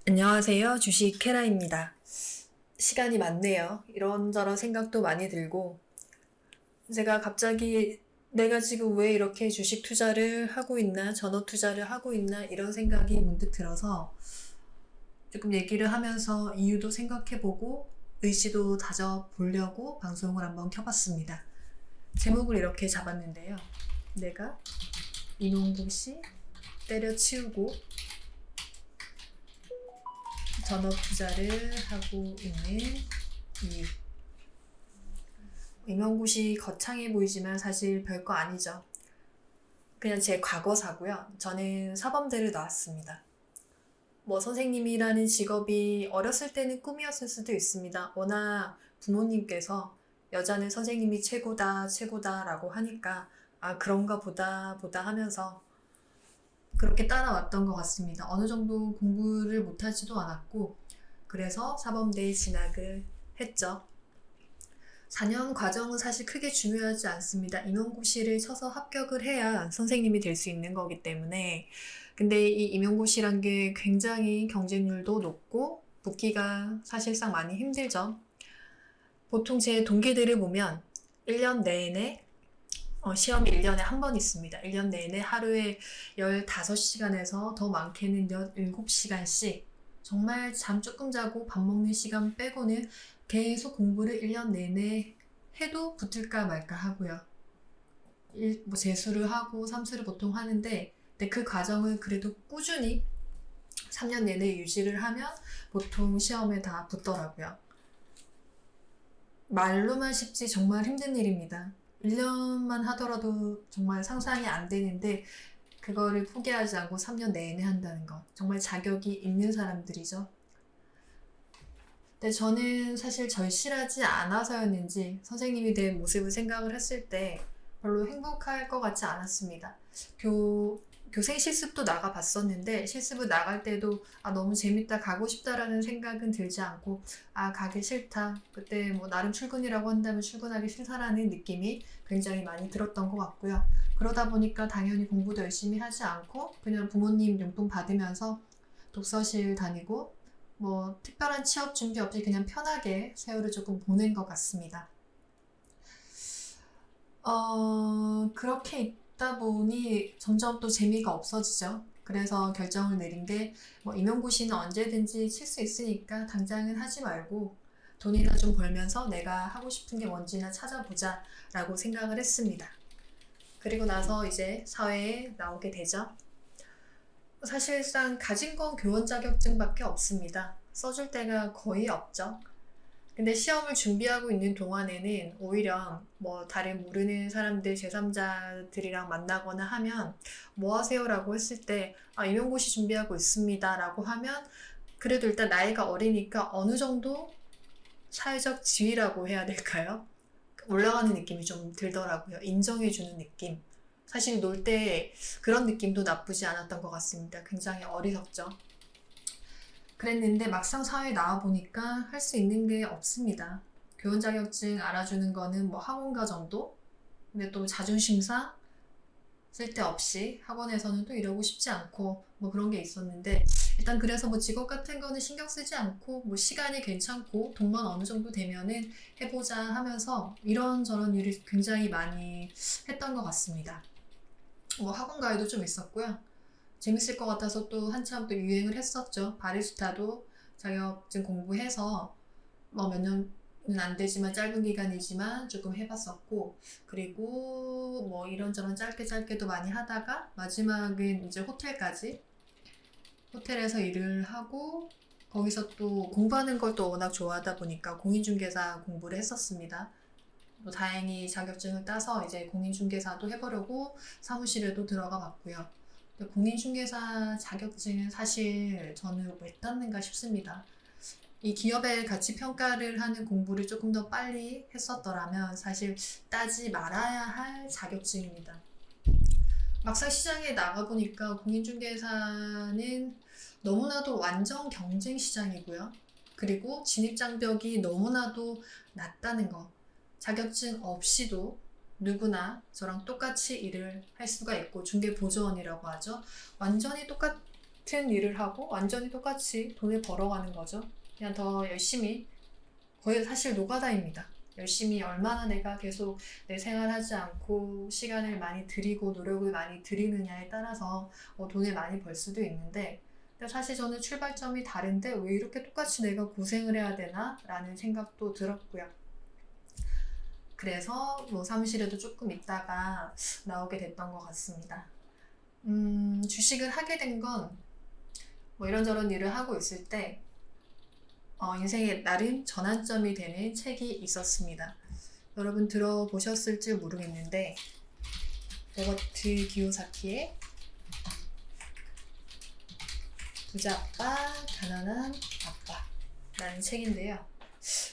안녕하세요. 주식 캐라입니다. 시간이 많네요. 이런저런 생각도 많이 들고, 제가 갑자기 내가 지금 왜 이렇게 주식 투자를 하고 있나, 전업 투자를 하고 있나, 이런 생각이 문득 들어서 조금 얘기를 하면서 이유도 생각해보고, 의지도 다져보려고 방송을 한번 켜봤습니다. 제목을 이렇게 잡았는데요. 내가 이놈굿이 때려치우고 전업 투자를 하고 있는 이유. 임용굿이 거창해 보이지만 사실 별거 아니죠. 그냥 제 과거사고요. 저는 사범대를 나왔습니다. 선생님이라는 직업이 어렸을 때는 꿈이었을 수도 있습니다. 워낙 부모님께서 여자는 선생님이 최고다, 최고다라고 하니까 그런가 보다 하면서 그렇게 따라왔던 것 같습니다. 어느 정도 공부를 못하지도 않았고, 그래서 사범대에 진학을 했죠. 4년 과정은 사실 크게 중요하지 않습니다. 임용고시를 쳐서 합격을 해야 선생님이 될 수 있는 거기 때문에. 근데 이 임용고시란 게 굉장히 경쟁률도 높고 붙기가 사실상 많이 힘들죠. 보통 제 동기들을 보면 1년 내내 시험이 1년에 한 번 있습니다. 1년 내내 하루에 15시간에서 더 많게는 17시간씩 정말 잠 조금 자고 밥 먹는 시간 빼고는 계속 공부를 1년 내내 해도 붙을까 말까 하고요. 재수를 하고 삼수를 보통 하는데, 근데 그 과정을 그래도 꾸준히 3년 내내 유지를 하면 보통 시험에 다 붙더라고요. 말로만 쉽지 정말 힘든 일입니다. 1년만 하더라도 정말 상상이 안 되는데 그거를 포기하지 않고 3년 내내 한다는 거. 정말 자격이 있는 사람들이죠. 근데 저는 사실 절실하지 않아서였는지 선생님이 된 모습을 생각을 했을 때 별로 행복할 것 같지 않았습니다. 교생 실습도 나가봤었는데 실습을 나갈 때도 너무 재밌다, 가고 싶다라는 생각은 들지 않고 가기 싫다, 그때 나름 출근이라고 한다면 출근하기 싫다라는 느낌이 굉장히 많이 들었던 것 같고요. 그러다 보니까 당연히 공부도 열심히 하지 않고 그냥 부모님 용돈 받으면서 독서실 다니고 특별한 취업 준비 없이 그냥 편하게 세월을 조금 보낸 것 같습니다. 그렇게 있다 보니 점점 또 재미가 없어지죠. 그래서 결정을 내린 게 임용고시는 언제든지 칠 수 있으니까 당장은 하지 말고 돈이나 좀 벌면서 내가 하고 싶은 게 뭔지나 찾아보자 라고 생각을 했습니다. 그리고 나서 이제 사회에 나오게 되죠. 사실상 가진 건 교원 자격증밖에 없습니다. 써줄 데가 거의 없죠. 근데 시험을 준비하고 있는 동안에는 오히려 다른 모르는 사람들, 제3자들이랑 만나거나 하면 뭐 하세요? 라고 했을 때 임용고시 준비하고 있습니다 라고 하면 그래도 일단 나이가 어리니까 어느 정도 사회적 지위라고 해야 될까요? 올라가는 느낌이 좀 들더라고요. 인정해주는 느낌. 사실 놀 때 그런 느낌도 나쁘지 않았던 것 같습니다. 굉장히 어리석죠. 그랬는데 막상 사회에 나와보니까 할 수 있는 게 없습니다. 교원 자격증 알아주는 거는 학원가 정도? 근데 또 자존심상 쓸데없이 학원에서는 또 이러고 싶지 않고 그런 게 있었는데, 일단 그래서 직업 같은 거는 신경 쓰지 않고 시간이 괜찮고 돈만 어느 정도 되면은 해보자 하면서 이런저런 일을 굉장히 많이 했던 것 같습니다. 학원 가이도 좀 있었고요. 재밌을 것 같아서 또 한참 또 유행을 했었죠. 바리스타도 자격증 공부해서 몇 년은 안 되지만 짧은 기간이지만 조금 해봤었고, 그리고 이런저런 짧게도 많이 하다가 마지막은 이제 호텔에서 일을 하고, 거기서 또 공부하는 걸 또 워낙 좋아하다 보니까 공인중개사 공부를 했었습니다. 또 다행히 자격증을 따서 이제 공인중개사도 해보려고 사무실에도 들어가 봤고요. 공인중개사 자격증은 사실 저는 왜 땄는가 싶습니다. 이 기업의 가치 평가를 하는 공부를 조금 더 빨리 했었더라면 사실 따지 말아야 할 자격증입니다. 막상 시장에 나가보니까 공인중개사는 너무나도 완전 경쟁 시장이고요. 그리고 진입장벽이 너무나도 낮다는 거. 자격증 없이도 누구나 저랑 똑같이 일을 할 수가 있고, 중개보조원이라고 하죠. 완전히 똑같은 같은 일을 하고 완전히 똑같이 돈을 벌어가는 거죠. 그냥 더 열심히, 거의 사실 노가다입니다. 열심히 얼마나 내가 계속 내 생활하지 않고 시간을 많이 들이고 노력을 많이 들이느냐에 따라서 돈을 많이 벌 수도 있는데, 근데 사실 저는 출발점이 다른데 왜 이렇게 똑같이 내가 고생을 해야 되나? 라는 생각도 들었고요. 그래서 뭐 사무실에도 조금 있다가 나오게 됐던 것 같습니다. 주식을 하게 된 건 뭐 이런저런 일을 하고 있을 때 인생의 나름 전환점이 되는 책이 있었습니다. 여러분 들어보셨을지 모르겠는데 로버트 기요사키의 부자 아빠, 가난한 아빠라는 책인데요.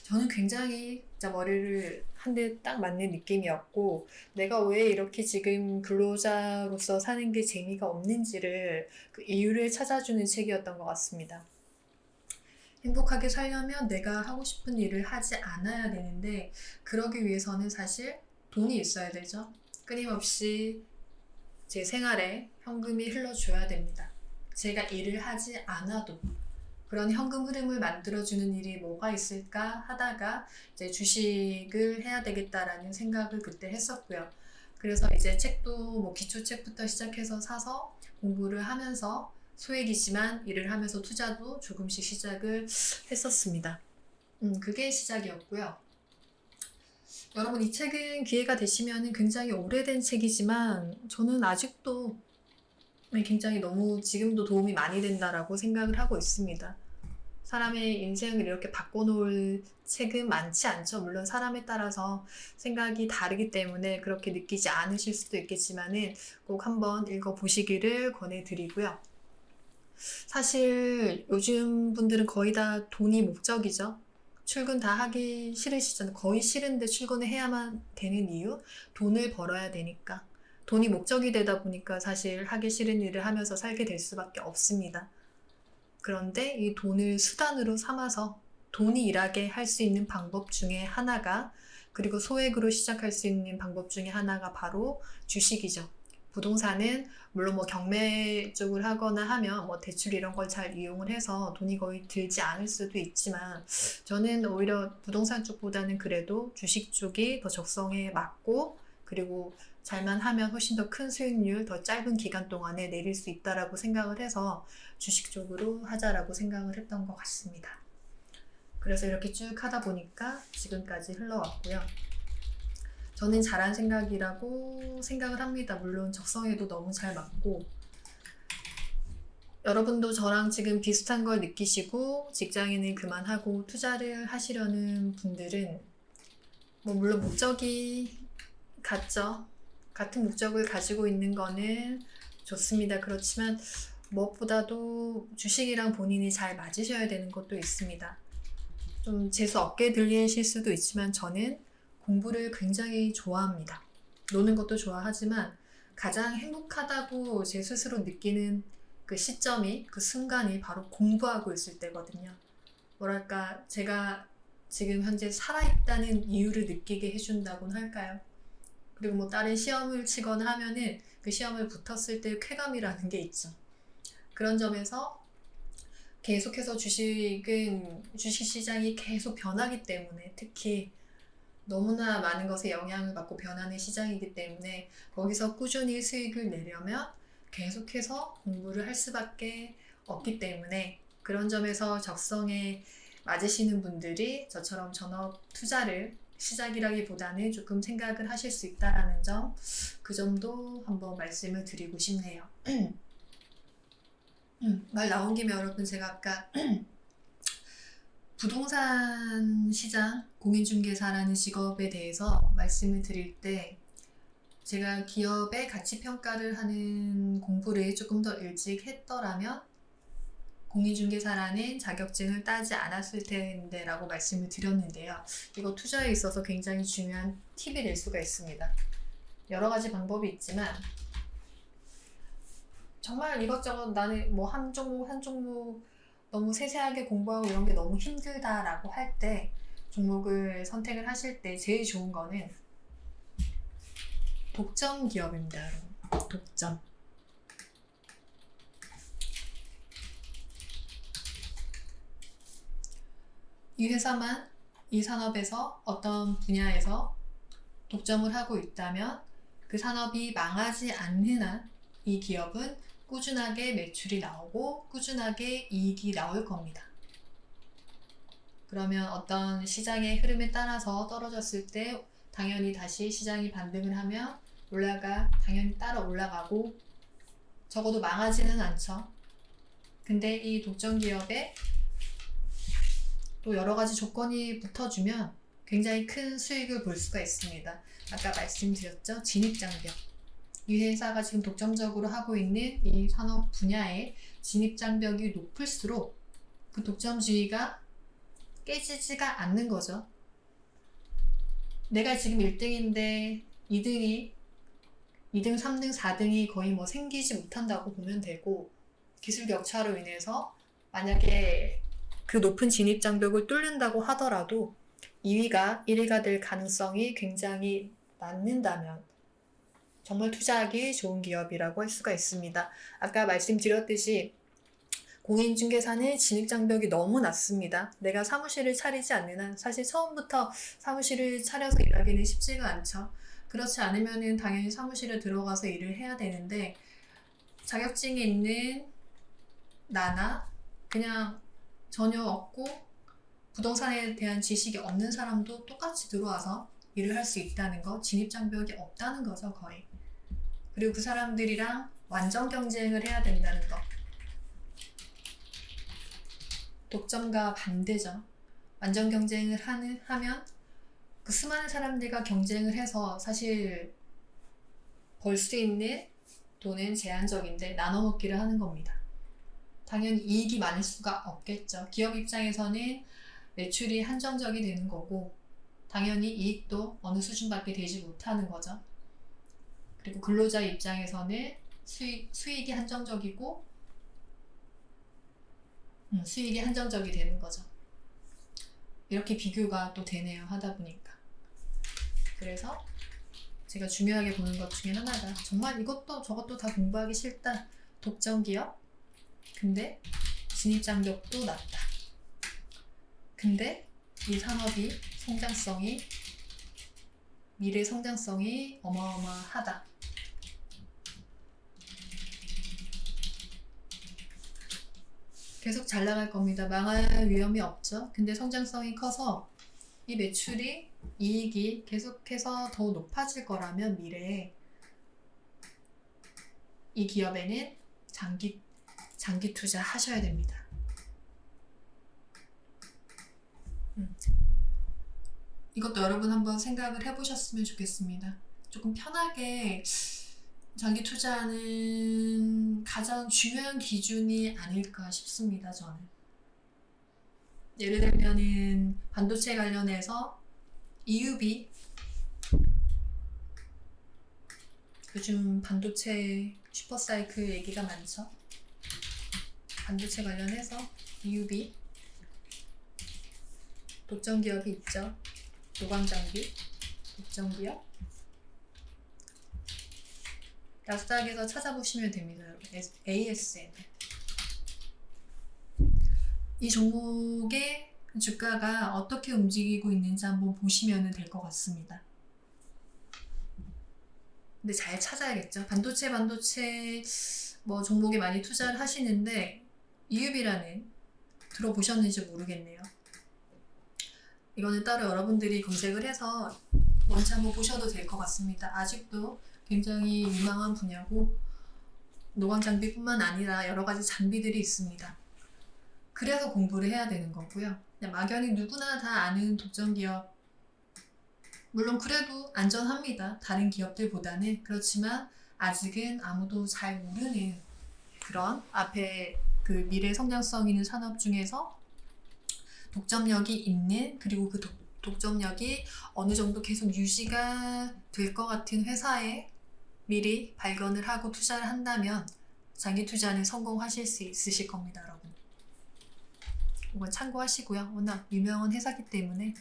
저는 굉장히 진짜 머리를 한 대 딱 맞는 느낌이었고, 내가 왜 이렇게 지금 근로자로서 사는 게 재미가 없는지를 그 이유를 찾아주는 책이었던 것 같습니다. 행복하게 살려면 내가 하고 싶은 일을 하지 않아야 되는데, 그러기 위해서는 사실 돈이 있어야 되죠. 끊임없이 제 생활에 현금이 흘러줘야 됩니다. 제가 일을 하지 않아도 그런 현금 흐름을 만들어주는 일이 뭐가 있을까 하다가 이제 주식을 해야 되겠다라는 생각을 그때 했었고요. 그래서 이제 책도 뭐 기초책부터 시작해서 사서 공부를 하면서 소액이지만 일을 하면서 투자도 조금씩 시작을 했었습니다. 그게 시작이었고요. 여러분 이 책은 기회가 되시면 굉장히 오래된 책이지만 저는 아직도 굉장히 너무 지금도 도움이 많이 된다라고 생각을 하고 있습니다. 사람의 인생을 이렇게 바꿔놓을 책은 많지 않죠. 물론 사람에 따라서 생각이 다르기 때문에 그렇게 느끼지 않으실 수도 있겠지만은 꼭 한번 읽어보시기를 권해드리고요. 사실 요즘 분들은 거의 다 돈이 목적이죠. 출근 다 하기 싫으시잖아요. 거의 싫은데 출근을 해야만 되는 이유? 돈을 벌어야 되니까. 돈이 목적이 되다 보니까 사실 하기 싫은 일을 하면서 살게 될 수밖에 없습니다. 그런데 이 돈을 수단으로 삼아서 돈이 일하게 할 수 있는 방법 중에 하나가, 그리고 소액으로 시작할 수 있는 방법 중에 하나가 바로 주식이죠. 부동산은 물론 뭐 경매 쪽을 하거나 하면 뭐 대출 이런 걸 잘 이용을 해서 돈이 거의 들지 않을 수도 있지만, 저는 오히려 부동산 쪽보다는 그래도 주식 쪽이 더 적성에 맞고, 그리고 잘만 하면 훨씬 더 큰 수익률, 더 짧은 기간 동안에 내릴 수 있다라고 생각을 해서 주식 쪽으로 하자라고 생각을 했던 것 같습니다. 그래서 이렇게 쭉 하다 보니까 지금까지 흘러왔고요. 저는 잘한 생각이라고 생각을 합니다. 물론 적성에도 너무 잘 맞고, 여러분도 저랑 지금 비슷한 걸 느끼시고 직장인을 그만하고 투자를 하시려는 분들은 뭐 물론 목적이 같죠. 같은 목적을 가지고 있는 거는 좋습니다. 그렇지만 무엇보다도 주식이랑 본인이 잘 맞으셔야 되는 것도 있습니다. 좀 재수 없게 들리실 수도 있지만 저는 공부를 굉장히 좋아합니다. 노는 것도 좋아하지만 가장 행복하다고 제 스스로 느끼는 그 시점이, 그 순간이 바로 공부하고 있을 때거든요. 뭐랄까, 제가 지금 현재 살아있다는 이유를 느끼게 해준다고는 할까요? 그리고 뭐 다른 시험을 치거나 하면은 그 시험을 붙었을 때 쾌감이라는 게 있죠. 그런 점에서 계속해서 주식시장이 계속 변하기 때문에, 특히 너무나 많은 것에 영향을 받고 변하는 시장이기 때문에 거기서 꾸준히 수익을 내려면 계속해서 공부를 할 수밖에 없기 때문에, 그런 점에서 적성에 맞으시는 분들이 저처럼 전업 투자를 시작이라기보다는 조금 생각을 하실 수 있다는 점, 그 점도 한번 말씀을 드리고 싶네요. 말 나온 김에 여러분, 제가 아까 부동산 시장 공인중개사라는 직업에 대해서 말씀을 드릴 때, 제가 기업의 가치평가를 하는 공부를 조금 더 일찍 했더라면 공인중개사라는 자격증을 따지 않았을 텐데 라고 말씀을 드렸는데요. 이거 투자에 있어서 굉장히 중요한 팁이 될 수가 있습니다. 여러 가지 방법이 있지만 정말 이것저것 나는 뭐 한 종목 너무 세세하게 공부하고 이런 게 너무 힘들다라고 할 때, 종목을 선택을 하실 때 제일 좋은 거는 독점 기업입니다, 여러분. 독점. 이 회사만 이 산업에서 어떤 분야에서 독점을 하고 있다면 그 산업이 망하지 않는 한 이 기업은 꾸준하게 매출이 나오고 꾸준하게 이익이 나올 겁니다. 그러면 어떤 시장의 흐름에 따라서 떨어졌을 때 당연히 다시 시장이 반등을 하면 당연히 따라 올라가고 적어도 망하지는 않죠. 근데 이 독점 기업에 또 여러 가지 조건이 붙어주면 굉장히 큰 수익을 볼 수가 있습니다. 아까 말씀드렸죠? 진입장벽. 이 회사가 지금 독점적으로 하고 있는 이 산업 분야의 진입장벽이 높을수록 그 독점주의가 깨지지가 않는 거죠. 내가 지금 1등인데 2등, 3등, 4등이 거의 뭐 생기지 못한다고 보면 되고, 기술 격차로 인해서 만약에 그 높은 진입장벽을 뚫는다고 하더라도 2위가 1위가 될 가능성이 굉장히 낮는다면 정말 투자하기 좋은 기업이라고 할 수가 있습니다. 아까 말씀드렸듯이 공인중개사는 진입장벽이 너무 낮습니다. 내가 사무실을 차리지 않는 한 사실 처음부터 사무실을 차려서 일하기는 쉽지가 않죠. 그렇지 않으면 당연히 사무실에 들어가서 일을 해야 되는데, 자격증이 있는 나나 그냥 전혀 없고 부동산에 대한 지식이 없는 사람도 똑같이 들어와서 일을 할 수 있다는 거, 진입장벽이 없다는 거죠, 거의. 그리고 그 사람들이랑 완전 경쟁을 해야 된다는 거. 독점과 반대죠. 완전 경쟁을 하면 그 수많은 사람들과 경쟁을 해서 사실 벌 수 있는 돈은 제한적인데 나눠 먹기를 하는 겁니다. 당연히 이익이 많을 수가 없겠죠. 기업 입장에서는 매출이 한정적이 되는 거고 당연히 이익도 어느 수준밖에 되지 못하는 거죠. 그리고 근로자 입장에서는 수익이 한정적이고 수익이 한정적이 되는 거죠. 이렇게 비교가 또 되네요, 하다 보니까. 그래서 제가 중요하게 보는 것 중에 하나가 정말 이것도 저것도 다 공부하기 싫다. 독점 기업? 근데 진입장벽도 낮다. 근데 이 산업이 미래 성장성이 어마어마하다. 계속 잘 나갈 겁니다. 망할 위험이 없죠. 근데 성장성이 커서 이 매출이, 이익이 계속해서 더 높아질 거라면 미래에 이 기업에는 장기 투자 하셔야 됩니다. 이것도 여러분 한번 생각을 해보셨으면 좋겠습니다. 조금 편하게 장기 투자는 가장 중요한 기준이 아닐까 싶습니다, 저는. 예를 들면은 반도체 관련해서 EUV, 요즘 반도체 슈퍼사이클 얘기가 많죠. 반도체 관련해서 EUV 독점 기업이 있죠. 노광장비 독점 기업. 나스닥에서 찾아보시면 됩니다, 여러분. ASM. 이 종목의 주가가 어떻게 움직이고 있는지 한번 보시면 될 것 같습니다. 근데 잘 찾아야겠죠. 반도체 뭐 종목에 많이 투자를 하시는데 EUV라는 들어보셨는지 모르겠네요. 이거는 따로 여러분들이 검색을 해서 먼저 한번 보셔도 될 것 같습니다. 아직도 굉장히 유망한 분야고 노광 장비뿐만 아니라 여러 가지 장비들이 있습니다. 그래서 공부를 해야 되는 거고요. 그냥 막연히 누구나 다 아는 독점 기업, 물론 그래도 안전합니다. 다른 기업들보다는. 그렇지만 아직은 아무도 잘 모르는 그런 앞에 그 미래 성장성 있는 산업 중에서 독점력이 있는, 그리고 그 독점력이 어느 정도 계속 유지가 될 것 같은 회사에 미리 발견을 하고 투자를 한다면 장기 투자는 성공하실 수 있으실 겁니다, 여러분. 이건 참고하시고요. 워낙 유명한 회사기 때문에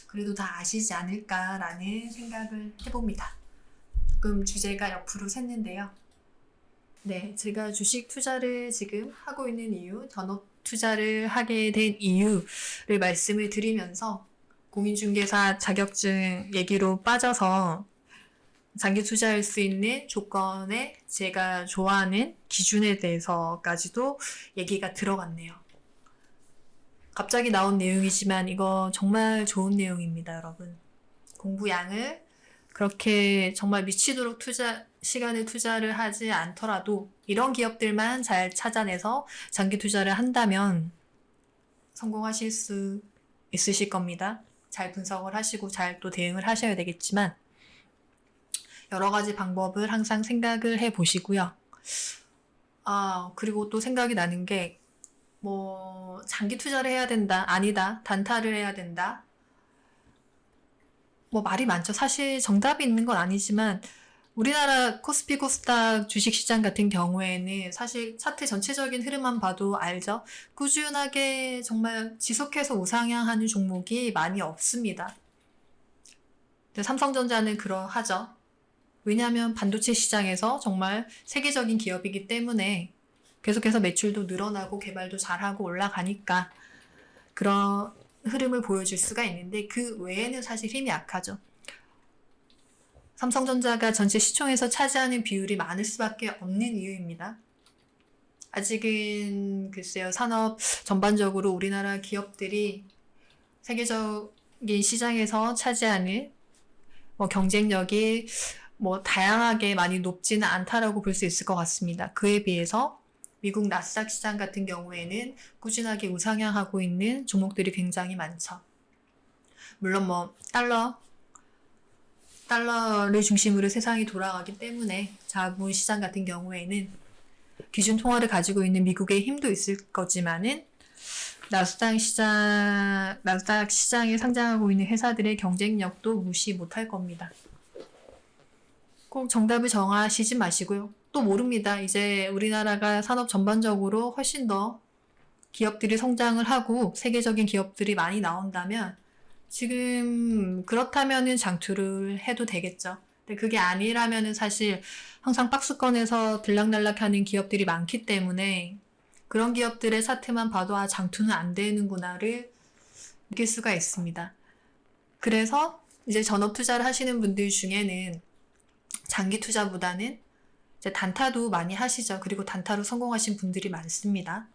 그래도 다 아시지 않을까라는 생각을 해봅니다. 조금 주제가 옆으로 샜는데요. 네, 제가 주식 투자를 지금 하고 있는 이유, 전업 투자를 하게 된 이유를 말씀을 드리면서 공인중개사 자격증 얘기로 빠져서 장기 투자할 수 있는 조건에 제가 좋아하는 기준에 대해서까지도 얘기가 들어갔네요. 갑자기 나온 내용이지만 이거 정말 좋은 내용입니다, 여러분. 공부량을 그렇게 정말 미치도록 시간을 투자를 하지 않더라도 이런 기업들만 잘 찾아내서 장기 투자를 한다면 성공하실 수 있으실 겁니다. 잘 분석을 하시고 잘 또 대응을 하셔야 되겠지만 여러 가지 방법을 항상 생각을 해 보시고요. 그리고 또 생각이 나는 게 장기 투자를 해야 된다, 아니다, 단타를 해야 된다. 말이 많죠. 사실 정답이 있는 건 아니지만 우리나라 코스피 코스닥 주식시장 같은 경우에는 사실 차트 전체적인 흐름만 봐도 알죠. 꾸준하게 정말 지속해서 우상향하는 종목이 많이 없습니다. 근데 삼성전자는 그러하죠. 왜냐하면 반도체 시장에서 정말 세계적인 기업이기 때문에 계속해서 매출도 늘어나고 개발도 잘하고 올라가니까 그런 흐름을 보여줄 수가 있는데 그 외에는 사실 힘이 약하죠. 삼성전자가 전체 시총에서 차지하는 비율이 많을 수밖에 없는 이유입니다. 아직은 글쎄요, 산업 전반적으로 우리나라 기업들이 세계적인 시장에서 차지하는 경쟁력이 다양하게 많이 높지는 않다라고 볼 수 있을 것 같습니다. 그에 비해서 미국 나스닥 시장 같은 경우에는 꾸준하게 우상향하고 있는 종목들이 굉장히 많죠. 물론 달러를 중심으로 세상이 돌아가기 때문에 자본 시장 같은 경우에는 기준 통화를 가지고 있는 미국의 힘도 있을 거지만은 나스닥 시장에 상장하고 있는 회사들의 경쟁력도 무시 못할 겁니다. 꼭 정답을 정하시지 마시고요. 또 모릅니다. 이제 우리나라가 산업 전반적으로 훨씬 더 기업들이 성장을 하고 세계적인 기업들이 많이 나온다면 지금 그렇다면은 장투를 해도 되겠죠. 근데 그게 아니라면은 사실 항상 박스권에서 들락날락하는 기업들이 많기 때문에 그런 기업들의 사태만 봐도 장투는 안 되는구나를 느낄 수가 있습니다. 그래서 이제 전업 투자를 하시는 분들 중에는 장기 투자보다는 이제 단타도 많이 하시죠. 그리고 단타로 성공하신 분들이 많습니다.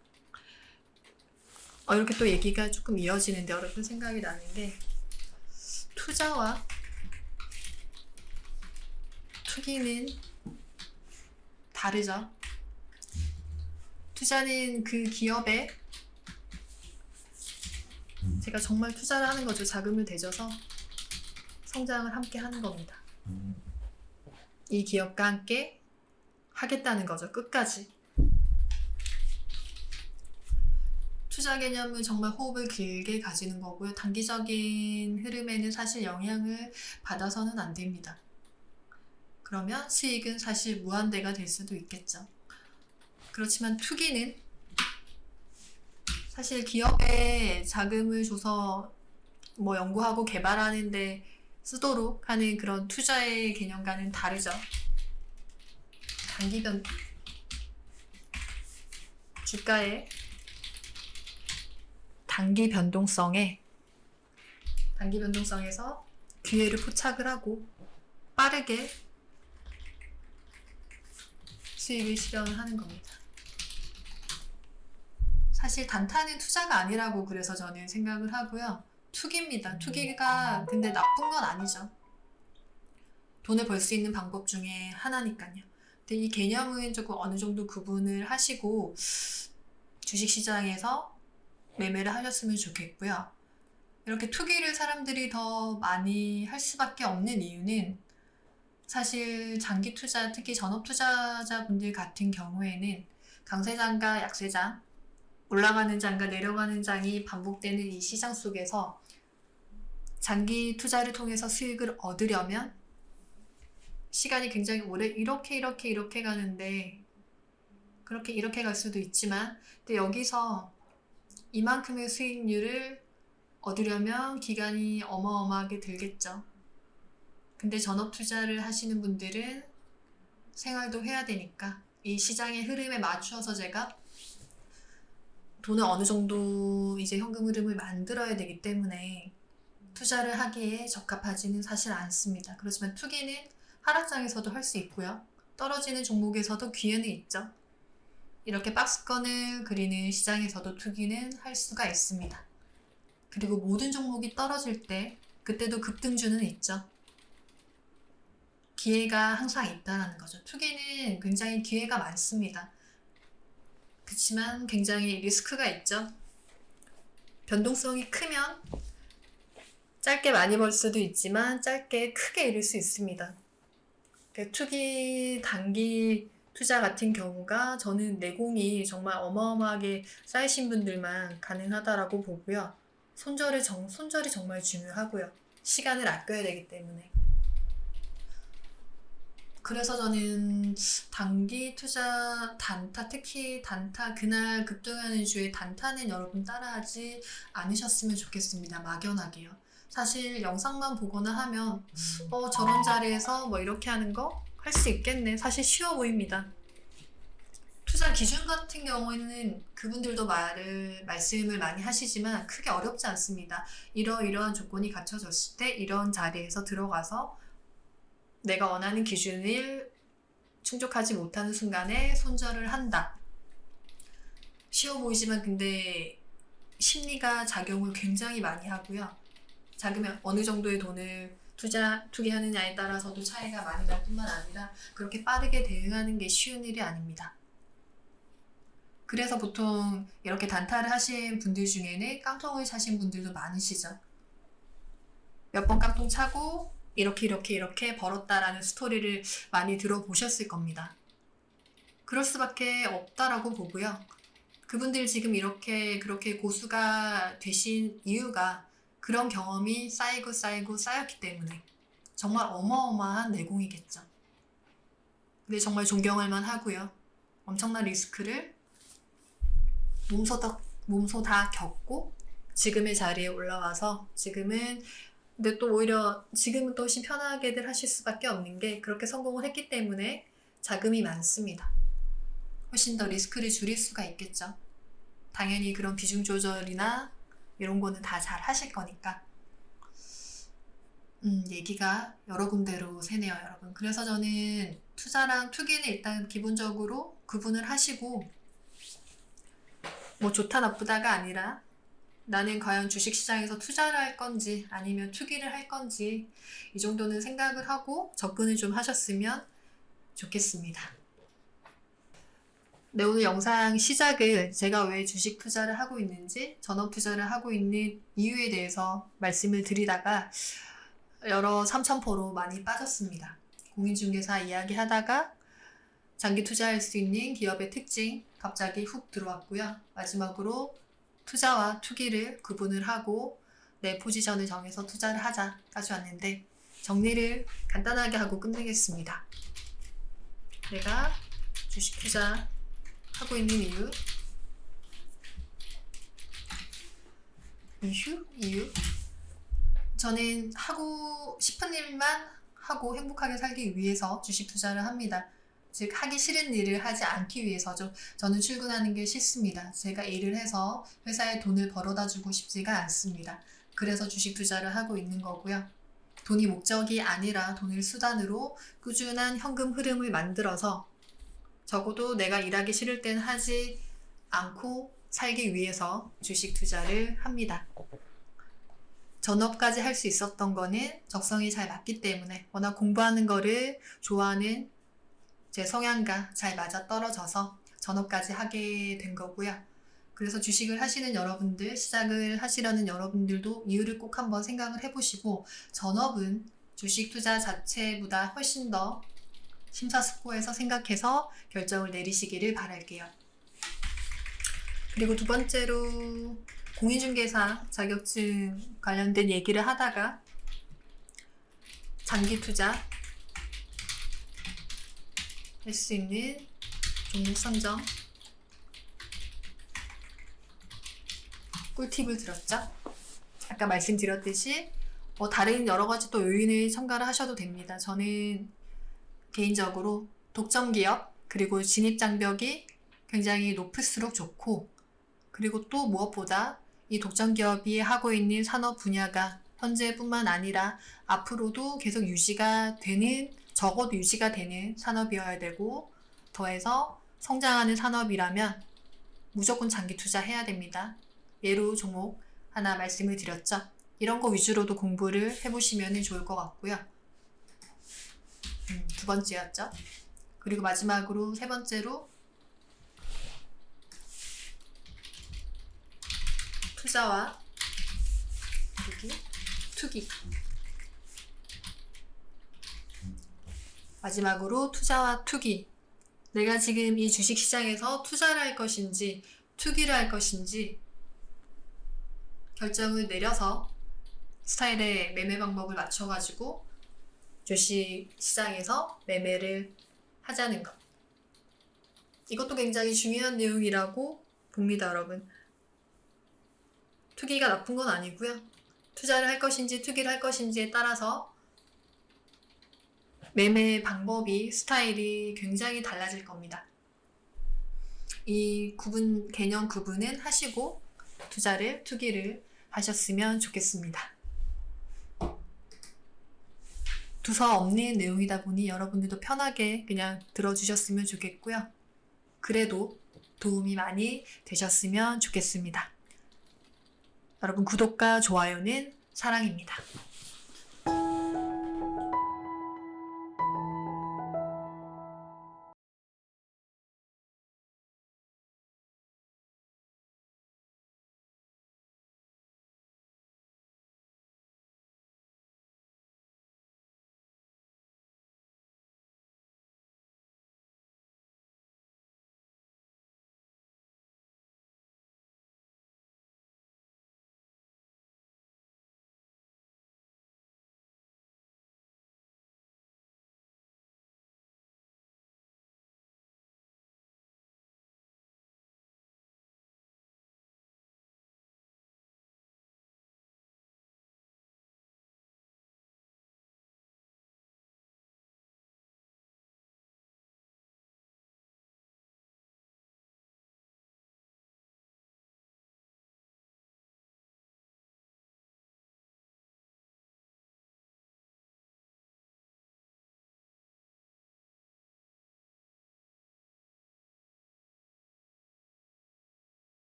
이렇게 또 얘기가 조금 이어지는데 여러분 생각이 나는 게 투자와 투기는 다르죠. 투자는 그 기업에 제가 정말 투자를 하는 거죠. 자금을 대줘서 성장을 함께 하는 겁니다. 이 기업과 함께 하겠다는 거죠. 끝까지. 투자 개념은 정말 호흡을 길게 가지는 거고요. 단기적인 흐름에는 사실 영향을 받아서는 안 됩니다. 그러면 수익은 사실 무한대가 될 수도 있겠죠. 그렇지만 투기는 사실 기업에 자금을 줘서 연구하고 개발하는데 쓰도록 하는 그런 투자의 개념과는 다르죠. 주가의 단기 변동성에서 기회를 포착을 하고 빠르게 수익을 실현하는 겁니다. 사실 단타는 투자가 아니라고 그래서 저는 생각을 하고요. 투기입니다. 투기가 근데 나쁜 건 아니죠. 돈을 벌 수 있는 방법 중에 하나니까요. 근데 이 개념은 조금 어느 정도 구분을 하시고 주식시장에서 매매를 하셨으면 좋겠고요. 이렇게 투기를 사람들이 더 많이 할 수밖에 없는 이유는 사실 장기 투자, 특히 전업 투자자분들 같은 경우에는 강세장과 약세장, 올라가는 장과 내려가는 장이 반복되는 이 시장 속에서 장기 투자를 통해서 수익을 얻으려면 시간이 굉장히 오래 이렇게 가는데 그렇게 이렇게 갈 수도 있지만 근데 여기서 이만큼의 수익률을 얻으려면 기간이 어마어마하게 들겠죠. 근데 전업 투자를 하시는 분들은 생활도 해야 되니까 이 시장의 흐름에 맞추어서 제가 돈을 어느 정도 이제 현금 흐름을 만들어야 되기 때문에 투자를 하기에 적합하지는 사실 않습니다. 그렇지만 투기는 하락장에서도 할 수 있고요. 떨어지는 종목에서도 기회는 있죠. 이렇게 박스권을 그리는 시장에서도 투기는 할 수가 있습니다. 그리고 모든 종목이 떨어질 때 그때도 급등주는 있죠. 기회가 항상 있다는 거죠. 투기는 굉장히 기회가 많습니다. 그렇지만 굉장히 리스크가 있죠. 변동성이 크면 짧게 많이 벌 수도 있지만 짧게 크게 잃을 수 있습니다. 투기 단기 투자 같은 경우가 저는 내공이 정말 어마어마하게 쌓이신 분들만 가능하다라고 보고요. 손절이 정말 중요하고요. 시간을 아껴야 되기 때문에. 그래서 저는 단기 투자 단타, 특히 단타, 그날 급등하는 주에 단타는 여러분 따라하지 않으셨으면 좋겠습니다. 막연하게요. 사실 영상만 보거나 하면 저런 자리에서 뭐 이렇게 하는 거 할 수 있겠네. 사실 쉬워 보입니다. 투자 기준 같은 경우에는 그분들도 말씀을 많이 하시지만 크게 어렵지 않습니다. 이러이러한 조건이 갖춰졌을 때 이런 자리에서 들어가서 내가 원하는 기준을 충족하지 못하는 순간에 손절을 한다. 쉬워 보이지만 근데 심리가 작용을 굉장히 많이 하고요. 자그면 어느 정도의 돈을 투기하느냐에 따라서도 차이가 많이 날 뿐만 아니라 그렇게 빠르게 대응하는 게 쉬운 일이 아닙니다. 그래서 보통 이렇게 단타를 하신 분들 중에는 깡통을 차신 분들도 많으시죠. 몇 번 깡통 차고 이렇게 벌었다라는 스토리를 많이 들어보셨을 겁니다. 그럴 수밖에 없다라고 보고요. 그분들 지금 그렇게 고수가 되신 이유가 그런 경험이 쌓였기 때문에 정말 어마어마한 내공이겠죠. 근데 정말 존경할 만하고요. 엄청난 리스크를 몸소 다 겪고 지금의 자리에 올라와서 근데 또 오히려 지금은 또 훨씬 편하게들 하실 수밖에 없는 게 그렇게 성공을 했기 때문에 자금이 많습니다. 훨씬 더 리스크를 줄일 수가 있겠죠. 당연히 그런 비중 조절이나 이런 거는 다 잘 하실 거니까. 얘기가 여러 군데로 새네요, 여러분. 그래서 저는 투자랑 투기는 일단 기본적으로 구분을 하시고 뭐 좋다 나쁘다가 아니라 나는 과연 주식시장에서 투자를 할 건지 아니면 투기를 할 건지 이 정도는 생각을 하고 접근을 좀 하셨으면 좋겠습니다. 네, 오늘 영상 시작을 제가 왜 주식 투자를 하고 있는지 전업 투자를 하고 있는 이유에 대해서 말씀을 드리다가 여러 삼천포로 많이 빠졌습니다. 공인중개사 이야기하다가 장기 투자할 수 있는 기업의 특징 갑자기 훅 들어왔고요. 마지막으로 투자와 투기를 구분을 하고 내 포지션을 정해서 투자를 하자까지 왔는데 정리를 간단하게 하고 끝내겠습니다. 내가 주식 투자 하고 있는 이유? 저는 하고 싶은 일만 하고 행복하게 살기 위해서 주식 투자를 합니다. 즉 하기 싫은 일을 하지 않기 위해서죠. 저는 출근하는 게 싫습니다. 제가 일을 해서 회사에 돈을 벌어다 주고 싶지가 않습니다. 그래서 주식 투자를 하고 있는 거고요. 돈이 목적이 아니라 돈을 수단으로 꾸준한 현금 흐름을 만들어서 적어도 내가 일하기 싫을 땐 하지 않고 살기 위해서 주식 투자를 합니다. 전업까지 할 수 있었던 거는 적성이 잘 맞기 때문에 워낙 공부하는 거를 좋아하는 제 성향과 잘 맞아떨어져서 전업까지 하게 된 거고요. 그래서 주식을 하시는 여러분들, 시작을 하시려는 여러분들도 이유를 꼭 한번 생각을 해보시고 전업은 주식 투자 자체보다 훨씬 더 심사숙고해서 생각해서 결정을 내리시기를 바랄게요. 그리고 두 번째로 공인중개사 자격증 관련된 얘기를 하다가 장기 투자 할 수 있는 종목 선정 꿀팁을 들었죠? 아까 말씀드렸듯이 다른 여러 가지 또 요인을 첨가를 하셔도 됩니다. 저는 개인적으로 독점기업, 그리고 진입장벽이 굉장히 높을수록 좋고, 그리고 또 무엇보다 이 독점기업이 하고 있는 산업 분야가 현재뿐만 아니라 앞으로도 계속 유지가 되는, 적어도 유지가 되는 산업이어야 되고, 더해서 성장하는 산업이라면 무조건 장기 투자해야 됩니다. 예로 종목 하나 말씀을 드렸죠. 이런 거 위주로도 공부를 해보시면 좋을 것 같고요. 두 번째였죠. 그리고 마지막으로 세 번째로 투자와 투기. 마지막으로 투자와 투기. 내가 지금 이 주식시장에서 투자를 할 것인지 투기를 할 것인지 결정을 내려서 스타일의 매매 방법을 맞춰가지고 주식시장에서 매매를 하자는 것. 이것도 굉장히 중요한 내용이라고 봅니다, 여러분. 투기가 나쁜 건 아니고요. 투자를 할 것인지 투기를 할 것인지에 따라서 매매 방법이, 스타일이 굉장히 달라질 겁니다. 이 개념 구분은 하시고 투자를, 투기를 하셨으면 좋겠습니다. 두서 없는 내용이다 보니 여러분들도 편하게 그냥 들어주셨으면 좋겠고요. 그래도 도움이 많이 되셨으면 좋겠습니다. 여러분, 구독과 좋아요는 사랑입니다.